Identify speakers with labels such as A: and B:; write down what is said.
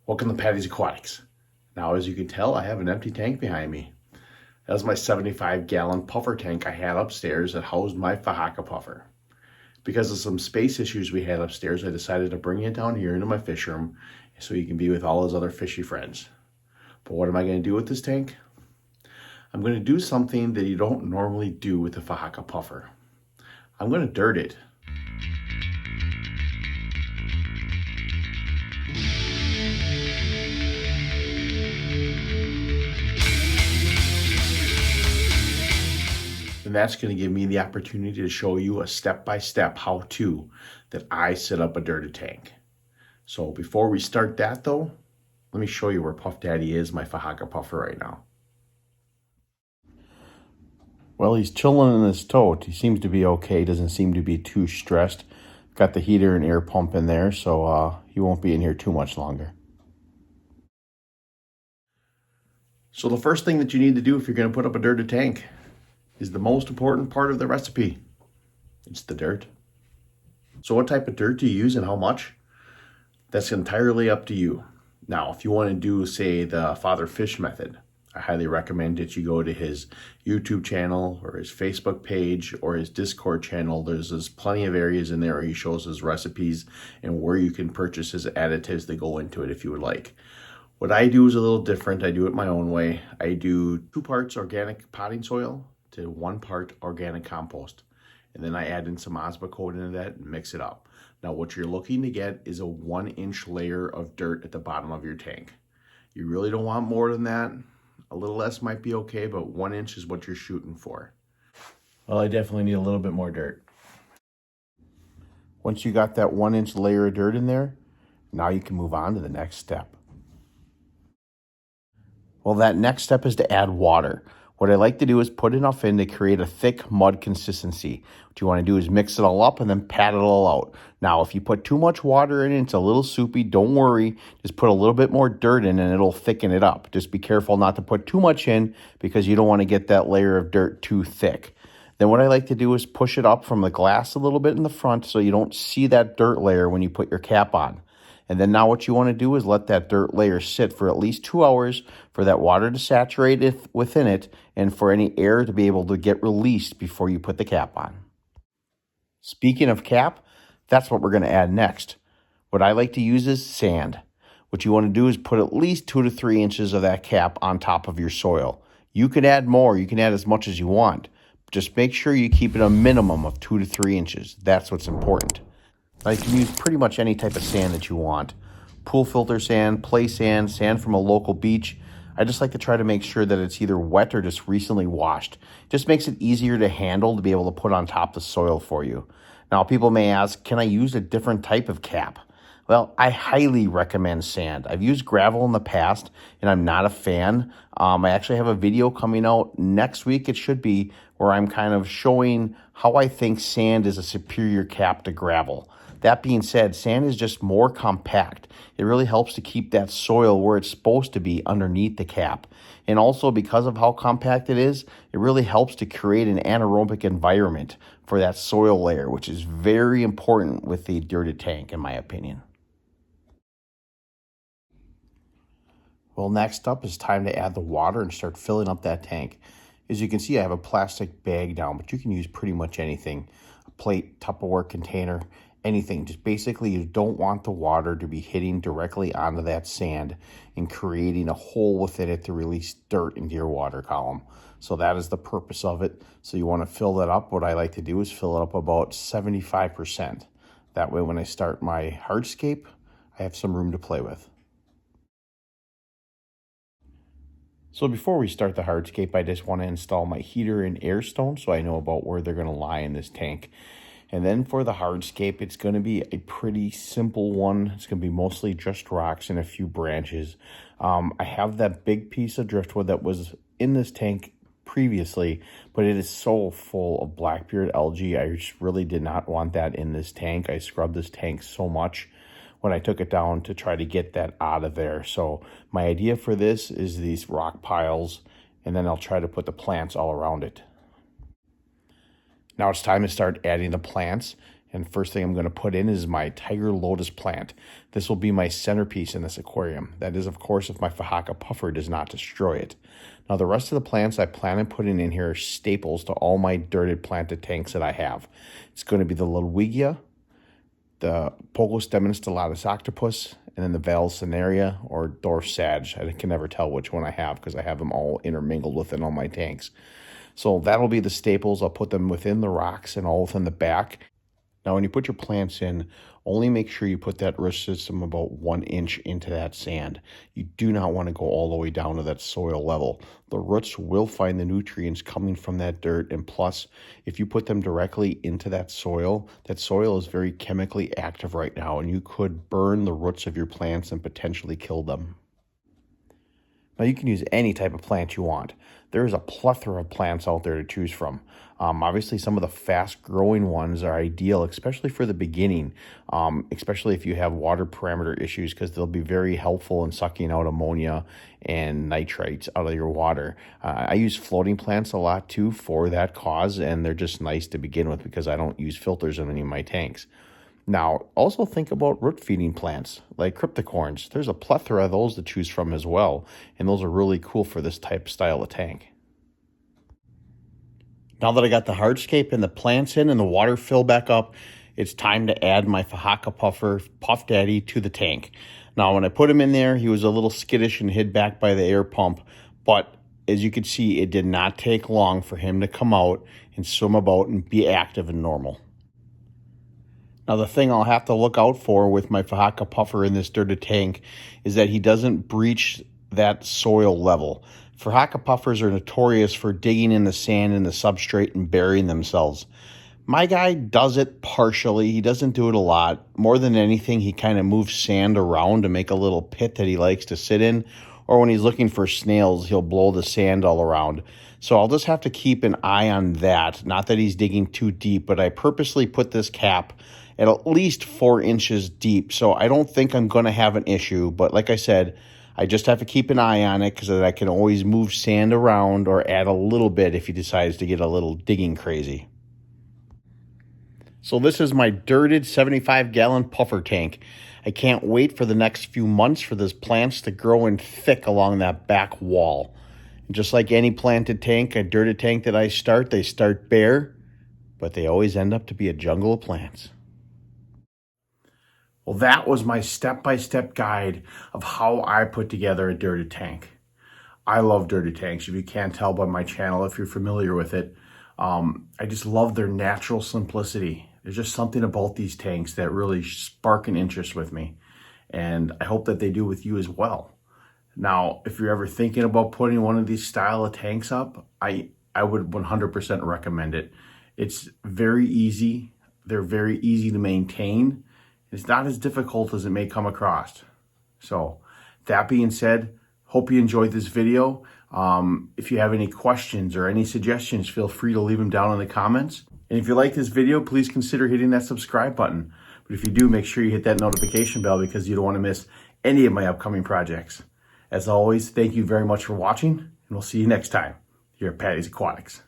A: Welcome to Patty's Aquatics. Now, as you can tell, I have an empty tank behind me. That was my 75-gallon puffer tank I had upstairs that housed my Fahaka puffer. Because of some space issues we had upstairs, I decided to bring it down here into my fish room so he can be with all his other fishy friends. But what am I going to do with this tank? I'm going to do something that you don't normally do with the Fahaka puffer. I'm going to dirt it. And that's going to give me the opportunity to show you a step-by-step how-to that I set up a dirted tank. So before we start that though, let me show you where Puff Daddy is, my Fahaka puffer right now. Well, he's chilling in his tote. He seems to be okay. Doesn't seem to be too stressed. Got the heater and air pump in there, so he won't be in here too much longer. So the first thing that you need to do if you're going to put up a dirted tank is the most important part of the recipe. It's the dirt. So what type of dirt do you use and how much? That's entirely up to you. Now, if you want to do, say, the Father Fish method, I highly recommend that you go to his YouTube channel or his Facebook page or his Discord channel. There's plenty of areas in there where he shows his recipes and where you can purchase his additives that go into it if you would like. What I do is a little different. I do it my own way. I do 2 parts organic potting soil to 1 part organic compost. And then I add in some Osmocote into that and mix it up. Now what you're looking to get is a 1-inch layer of dirt at the bottom of your tank. You really don't want more than that. A little less might be okay, but 1 inch is what you're shooting for. Well, I definitely need a little bit more dirt. Once you got that 1-inch layer of dirt in there, now you can move on to the next step. Well, that next step is to add water. What I like to do is put enough in to create a thick mud consistency. What you want to do is mix it all up and then pat it all out. Now, if you put too much water in, it's a little soupy. Don't worry. Just put a little bit more dirt in and it'll thicken it up. Just be careful not to put too much in because you don't want to get that layer of dirt too thick. Then what I like to do is push it up from the glass a little bit in the front so you don't see that dirt layer when you put your cap on. And then now what you want to do is let that dirt layer sit for at least 2 hours for that water to saturate within it and for any air to be able to get released before you put the cap on. Speaking of cap, that's what we're going to add next. What I like to use is sand. What you want to do is put at least 2 to 3 inches of that cap on top of your soil. You can add more. You can add as much as you want. Just make sure you keep it a minimum of 2 to 3 inches. That's what's important. Now you can use pretty much any type of sand that you want. Pool filter sand, play sand, sand from a local beach. I just like to try to make sure that it's either wet or just recently washed. Just makes it easier to handle to be able to put on top of the soil for you. Now people may ask, can I use a different type of cap? Well, I highly recommend sand. I've used gravel in the past and I'm not a fan. I actually have a video coming out next week, it should be, where I'm kind of showing how I think sand is a superior cap to gravel. That being said, sand is just more compact. It really helps to keep that soil where it's supposed to be underneath the cap. And also because of how compact it is, it really helps to create an anaerobic environment for that soil layer, which is very important with the dirted tank, in my opinion. Well, next up is time to add the water and start filling up that tank. As you can see, I have a plastic bag down, but you can use pretty much anything. A plate, Tupperware container, anything. Just basically you don't want the water to be hitting directly onto that sand and creating a hole within it to release dirt into your water column. So that is the purpose of it. So you want to fill that up. What I like to do is fill it up about 75%. That way when I start my hardscape, I have some room to play with. So before we start the hardscape, I just want to install my heater and air stone so I know about where they're going to lie in this tank. And then for the hardscape, it's going to be a pretty simple one. It's going to be mostly just rocks and a few branches. I have that big piece of driftwood that was in this tank previously, but it is so full of blackbeard algae. I just really did not want that in this tank. I scrubbed this tank so much when I took it down to try to get that out of there. So my idea for this is these rock piles, and then I'll try to put the plants all around it. Now it's time to start adding the plants. And first thing I'm going to put in is my tiger lotus plant. This will be my centerpiece in this aquarium. That is, of course, if my Fahaka puffer does not destroy it. Now, the rest of the plants I plan on putting in here are staples to all my dirted planted tanks that I have. It's going to be the Ludwigia, the Pogostemon stellatus octopus, and then the Valsinaria or Dwarf Sag. I can never tell which one I have because I have them all intermingled within all my tanks. So that'll be the staples. I'll put them within the rocks and all within the back. Now, when you put your plants in, only make sure you put that root system about 1 inch into that sand. You do not want to go all the way down to that soil level. The roots will find the nutrients coming from that dirt, and plus, if you put them directly into that soil is very chemically active right now, and you could burn the roots of your plants and potentially kill them. Now, you can use any type of plant you want. There's a plethora of plants out there to choose from. Obviously, some of the fast-growing ones are ideal, especially for the beginning, especially if you have water parameter issues, because they'll be very helpful in sucking out ammonia and nitrates out of your water. I use floating plants a lot, too, for that cause, and they're just nice to begin with because I don't use filters in any of my tanks. Now, also think about root-feeding plants like cryptocorns. There's a plethora of those to choose from as well, and those are really cool for this type style of tank. Now that I got the hardscape and the plants in and the water filled back up, it's time to add my Fahaka puffer, Puff Daddy, to the tank. Now, when I put him in there, he was a little skittish and hid back by the air pump, but as you can see, it did not take long for him to come out and swim about and be active and normal. Now, the thing I'll have to look out for with my Fahaka puffer in this dirted tank is that he doesn't breach that soil level. Fahaka puffers are notorious for digging in the sand and the substrate and burying themselves. My guy does it partially. He doesn't do it a lot. More than anything, he kind of moves sand around to make a little pit that he likes to sit in. Or when he's looking for snails, he'll blow the sand all around. So I'll just have to keep an eye on that. Not that he's digging too deep, but I purposely put this cap at least 4 inches deep. So I don't think I'm going to have an issue. But like I said, I just have to keep an eye on it because I can always move sand around or add a little bit if he decides to get a little digging crazy. So this is my dirted 75-gallon puffer tank. I can't wait for the next few months for these plants to grow in thick along that back wall. And just like any planted tank, a dirted tank that I start, they start bare, but they always end up to be a jungle of plants. Well, that was my step-by-step guide of how I put together a dirted tank. I love dirted tanks, if you can't tell by my channel, if you're familiar with it. I just love their natural simplicity. There's just something about these tanks that really spark an interest with me. And I hope that they do with you as well. Now, if you're ever thinking about putting one of these style of tanks up, I would 100% recommend it. It's very easy. They're very easy to maintain. It's not as difficult as it may come across. So that being said, hope you enjoyed this video. If you have any questions or any suggestions, feel free to leave them down in the comments. And if you like this video, please consider hitting that subscribe button. But if you do, make sure you hit that notification bell because you don't want to miss any of my upcoming projects. As always, thank you very much for watching, and we'll see you next time here at Patty's Aquatics.